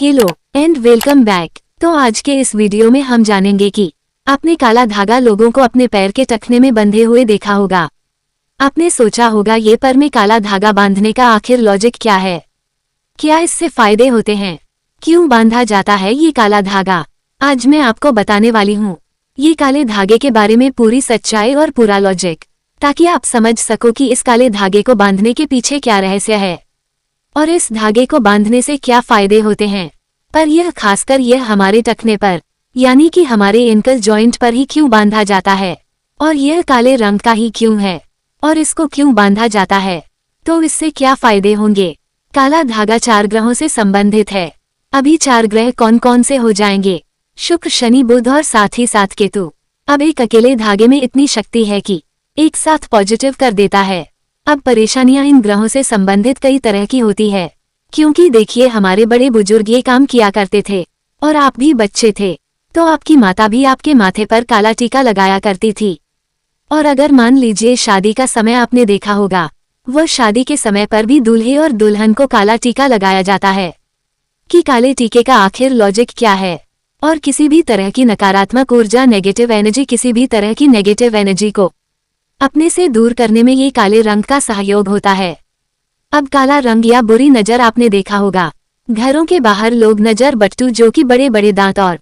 Hello and welcome back. तो आज के इस वीडियो में हम जानेंगे कि आपने काला धागा लोगों को अपने पैर के टखने में बंधे हुए देखा होगा। आपने सोचा होगा ये पर में काला धागा बांधने का आखिर लॉजिक क्या है, क्या इससे फायदे होते हैं, क्यों बांधा जाता है ये काला धागा। आज मैं आपको बताने वाली हूँ ये काले धागे के बारे में पूरी सच्चाई और पूरा लॉजिक, ताकि आप समझ सको कि इस काले धागे को बांधने के पीछे क्या रहस्य है और इस धागे को बांधने से क्या फायदे होते हैं। पर यह खासकर यह हमारे टखने पर यानी कि हमारे एंकल जॉइंट पर ही क्यों बांधा जाता है और यह काले रंग का ही क्यों है और इसको क्यों बांधा जाता है, तो इससे क्या फायदे होंगे। काला धागा 4 ग्रहों से संबंधित है। अभी 4 ग्रह कौन कौन से हो जाएंगे? शुक्र, शनि, बुध और साथ ही साथ केतु। अब एक अकेले धागे में इतनी शक्ति है कि एक साथ पॉजिटिव कर देता है। अब परेशानियां इन ग्रहों से संबंधित कई तरह की होती है, क्योंकि देखिए हमारे बड़े बुजुर्ग ये काम किया करते थे और आप भी बच्चे थे तो आपकी माता भी आपके माथे पर काला टीका लगाया करती थी। और अगर मान लीजिए शादी का समय आपने देखा होगा, वह शादी के समय पर भी दूल्हे और दुल्हन को काला टीका लगाया जाता है। कि काले टीके का आखिर लॉजिक क्या है और किसी भी तरह की नकारात्मक ऊर्जा, नेगेटिव एनर्जी, किसी भी तरह की नेगेटिव एनर्जी को अपने से दूर करने में ये काले रंग का सहयोग होता है। अब काला रंग या बुरी नजर आपने देखा होगा, घरों के बाहर लोग नजर बट्टू जो कि बड़े बड़े दांत और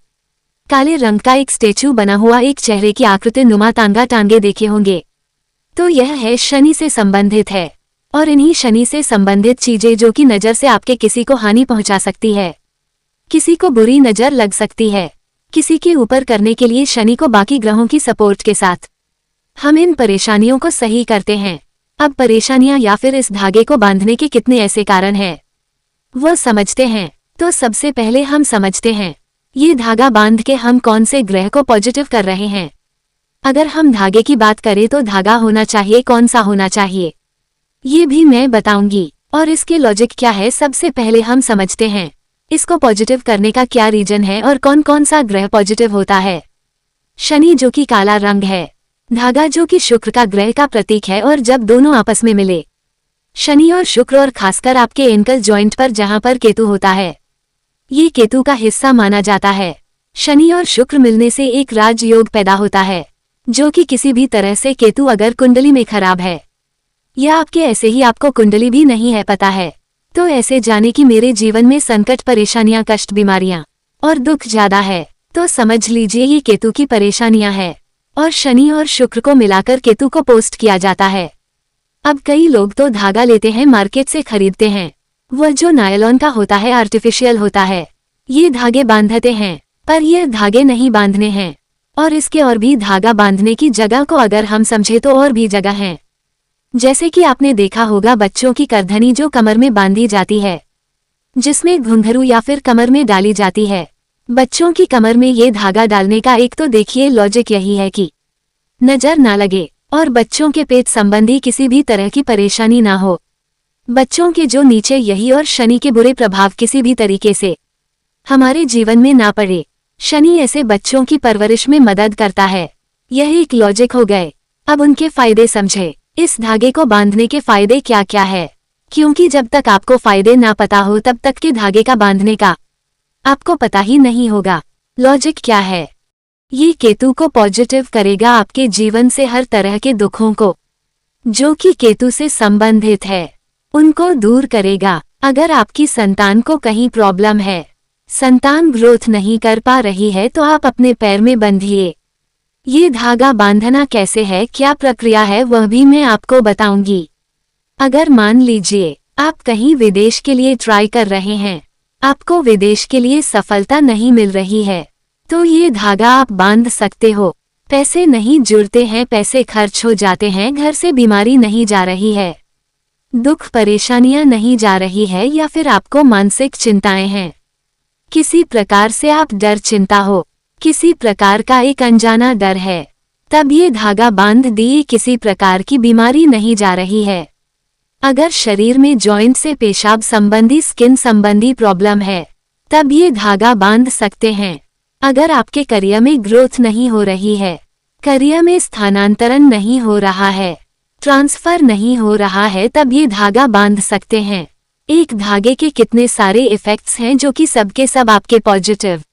काले रंग का एक स्टेचू बना हुआ एक चेहरे की आकृति नुमा तांगा टांगे देखे होंगे। तो यह है शनि से संबंधित है और इन्हीं शनि से संबंधित चीजें जो कि नजर से आपके किसी को हानि पहुंचा सकती है, किसी को बुरी नजर लग सकती है, किसी के ऊपर करने के लिए शनि को बाकी ग्रहों की सपोर्ट के साथ हम इन परेशानियों को सही करते हैं। अब परेशानियां या फिर इस धागे को बांधने के कितने ऐसे कारण हैं वो समझते हैं। तो सबसे पहले हम समझते हैं ये धागा बांध के हम कौन से ग्रह को पॉजिटिव कर रहे हैं। अगर हम धागे की बात करें तो धागा होना चाहिए, कौन सा होना चाहिए ये भी मैं बताऊंगी और इसके लॉजिक क्या है। सबसे पहले हम समझते हैं इसको पॉजिटिव करने का क्या रीजन है और कौन कौन सा ग्रह पॉजिटिव होता है। शनि जो कि काला रंग है, धागा जो कि शुक्र का ग्रह का प्रतीक है, और जब दोनों आपस में मिले शनि और शुक्र और खासकर आपके एंकल जॉइंट पर जहां पर केतु होता है, ये केतु का हिस्सा माना जाता है। शनि और शुक्र मिलने से एक राजयोग पैदा होता है, जो कि किसी भी तरह से केतु अगर कुंडली में खराब है या आपके ऐसे ही आपको कुंडली भी नहीं है पता है, तो ऐसे जाने कि मेरे जीवन में संकट, परेशानियां, कष्ट, बीमारियां और दुख ज्यादा है, तो समझ लीजिए ये केतु की परेशानियां है। और शनि और शुक्र को मिलाकर केतु को पोस्ट किया जाता है। अब कई लोग तो धागा लेते हैं, मार्केट से खरीदते हैं, वह जो नायलॉन का होता है, आर्टिफिशियल होता है, ये धागे बांधते हैं, पर ये धागे नहीं बांधने हैं। और इसके और भी धागा बांधने की जगह को अगर हम समझे तो और भी जगह हैं। जैसे कि आपने देखा होगा बच्चों की करधनी जो कमर में बांधी जाती है, जिसमें घुंघरू या फिर कमर में डाली जाती है, बच्चों की कमर में ये धागा डालने का एक तो देखिए लॉजिक यही है कि नजर ना लगे और बच्चों के पेट संबंधी किसी भी तरह की परेशानी ना हो, बच्चों के जो नीचे यही और शनि के बुरे प्रभाव किसी भी तरीके से हमारे जीवन में ना पड़े। शनि ऐसे बच्चों की परवरिश में मदद करता है। यह एक लॉजिक हो गए। अब उनके फायदे समझे, इस धागे को बांधने के फायदे क्या क्या है, क्योंकि जब तक आपको फायदे ना पता हो तब तक के धागे का बांधने का आपको पता ही नहीं होगा। लॉजिक क्या है? ये केतु को पॉजिटिव करेगा, आपके जीवन से हर तरह के दुखों को जो कि केतु से संबंधित है उनको दूर करेगा। अगर आपकी संतान को कहीं प्रॉब्लम है, संतान ग्रोथ नहीं कर पा रही है, तो आप अपने पैर में बंधिए। ये धागा बांधना कैसे है, क्या प्रक्रिया है, वह भी मैं आपको बताऊंगी। अगर मान लीजिए आप कहीं विदेश के लिए ट्राई कर रहे हैं, आपको विदेश के लिए सफलता नहीं मिल रही है, तो ये धागा आप बांध सकते हो। पैसे नहीं जुड़ते हैं, पैसे खर्च हो जाते हैं, घर से बीमारी नहीं जा रही है, दुख परेशानियां नहीं जा रही है, या फिर आपको मानसिक चिंताएं हैं, किसी प्रकार से आप डर, चिंता हो, किसी प्रकार का एक अनजाना डर है, तब ये धागा बांध दिए। किसी प्रकार की बीमारी नहीं जा रही है। अगर शरीर में जॉइंट से पेशाब संबंधी, स्किन संबंधी प्रॉब्लम है, तब ये धागा बांध सकते हैं। अगर आपके करियर में ग्रोथ नहीं हो रही है, करियर में स्थानांतरण नहीं हो रहा है, ट्रांसफर नहीं हो रहा है, तब ये धागा बांध सकते हैं। एक धागे के कितने सारे इफेक्ट्स हैं जो कि सबके सब आपके पॉजिटिव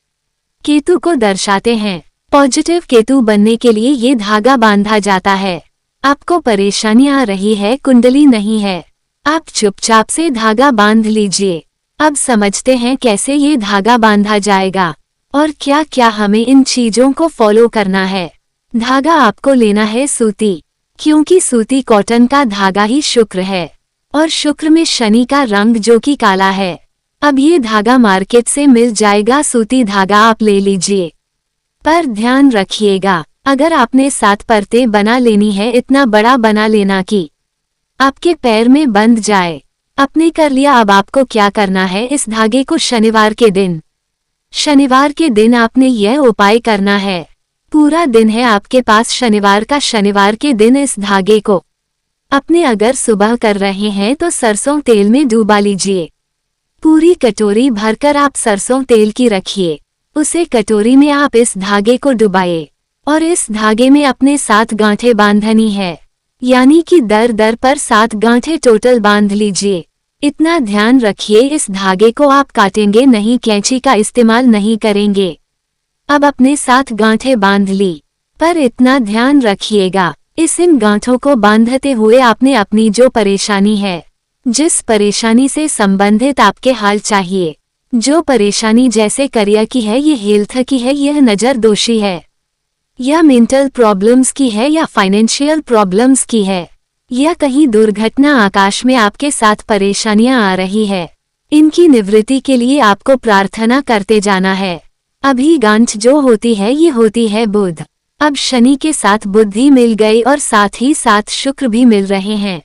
केतु को दर्शाते हैं। पॉजिटिव केतु बनने के लिए ये धागा बांधा जाता है। आपको परेशानियां आ रही है, कुंडली नहीं है, आप चुपचाप से धागा बांध लीजिए। अब समझते हैं कैसे ये धागा बांधा जाएगा और क्या क्या हमें इन चीजों को फॉलो करना है। धागा आपको लेना है सूती, क्योंकि सूती कॉटन का धागा ही शुक्र है और शुक्र में शनि का रंग जो कि काला है। अब ये धागा मार्केट से मिल जाएगा, सूती धागा आप ले लीजिए। पर ध्यान रखिएगा, अगर आपने 7 परतें बना लेनी है, इतना बड़ा बना लेना कि आपके पैर में बंध जाए। आपने कर लिया, अब आपको क्या करना है, इस धागे को शनिवार के दिन आपने यह उपाय करना है। पूरा दिन है आपके पास शनिवार का, शनिवार के दिन इस धागे को अपने अगर सुबह कर रहे हैं तो सरसों तेल में डूबा लीजिए। पूरी कटोरी भरकर आप सरसों तेल की रखिए, उसे कटोरी में आप इस धागे को डुबाइए और इस धागे में अपने 7 गांठें बांधनी है, यानी कि दर दर पर 7 गांठें टोटल बांध लीजिए। इतना ध्यान रखिए, इस धागे को आप काटेंगे नहीं, कैंची का इस्तेमाल नहीं करेंगे। अब अपने 7 गांठें बांध ली, पर इतना ध्यान रखिएगा, इन गांठों को बांधते हुए आपने अपनी जो परेशानी है, जिस परेशानी से संबंधित आपके हाल चाहिए, जो परेशानी जैसे करियर की है, ये हेल्थ की है, यह नजर दोषी है, या मेंटल प्रॉब्लम्स की है, या फाइनेंशियल प्रॉब्लम्स की है, या कहीं दुर्घटना आकाश में आपके साथ परेशानियां आ रही है, इनकी निवृत्ति के लिए आपको प्रार्थना करते जाना है। अभी गांठ जो होती है ये होती है बुध। अब शनि के साथ बुद्धि मिल गई और साथ ही साथ शुक्र भी मिल रहे हैं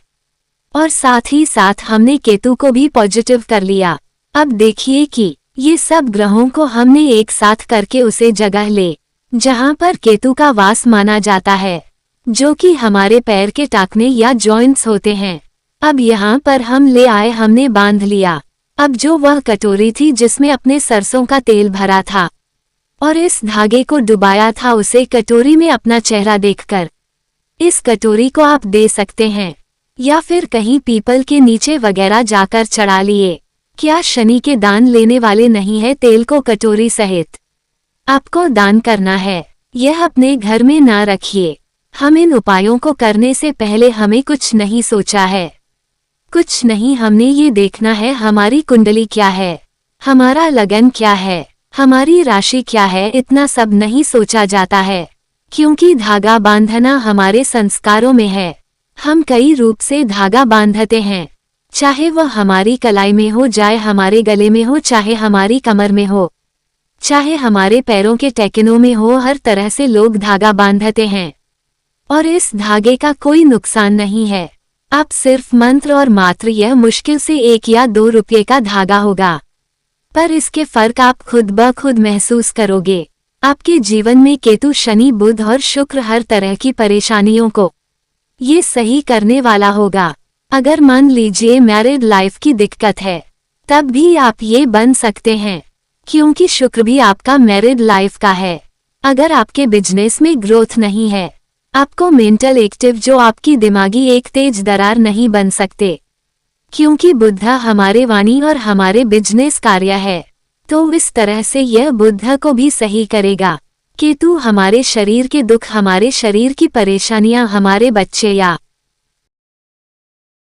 और साथ ही साथ हमने केतु को भी पॉजिटिव कर लिया। अब देखिए कि ये सब ग्रहों को हमने एक साथ करके उसे जगह ले जहां पर केतु का वास माना जाता है, जो कि हमारे पैर के टाखने या जॉइंट्स होते हैं। अब यहाँ पर हम ले आए, हमने बांध लिया। अब जो वह कटोरी थी जिसमें अपने सरसों का तेल भरा था और इस धागे को डुबाया था, उसे कटोरी में अपना चेहरा देखकर इस कटोरी को आप दे सकते हैं, या फिर कहीं पीपल के नीचे वगैरह जाकर चढ़ा लिए। क्या शनि के दान लेने वाले नहीं है? तेल को कटोरी सहित आपको दान करना है, यह अपने घर में ना रखिए। हम इन उपायों को करने से पहले हमें कुछ नहीं सोचा है, कुछ नहीं, हमने ये देखना है हमारी कुंडली क्या है, हमारा लगन क्या है, हमारी राशि क्या है, इतना सब नहीं सोचा जाता है, क्योंकि धागा बांधना हमारे संस्कारों में है। हम कई रूप से धागा बांधते हैं, चाहे वह हमारी कलाई में हो, चाहे हमारे गले में हो, चाहे हमारी कमर में हो, चाहे हमारे पैरों के टैकिनों में हो, हर तरह से लोग धागा बांधते हैं और इस धागे का कोई नुकसान नहीं है। आप सिर्फ मंत्र और मात्र, यह मुश्किल से 1 या 2 रुपये का धागा होगा, पर इसके फर्क आप खुद ब खुद महसूस करोगे। आपके जीवन में केतु, शनि, बुध और शुक्र हर तरह की परेशानियों को ये सही करने वाला होगा। अगर मान लीजिए मैरिड लाइफ की दिक्कत है, तब भी आप ये बन सकते हैं, क्योंकि शुक्र भी आपका मैरिड लाइफ का है। अगर आपके बिजनेस में ग्रोथ नहीं है, आपको मेंटल एक्टिव, जो आपकी दिमागी एक तेज दरार नहीं बन सकते, क्योंकि बुध हमारे वाणी और हमारे बिजनेस कार्य है, तो इस तरह से यह बुध को भी सही करेगा। केतु हमारे शरीर के दुख, हमारे शरीर की परेशानियां, हमारे बच्चे या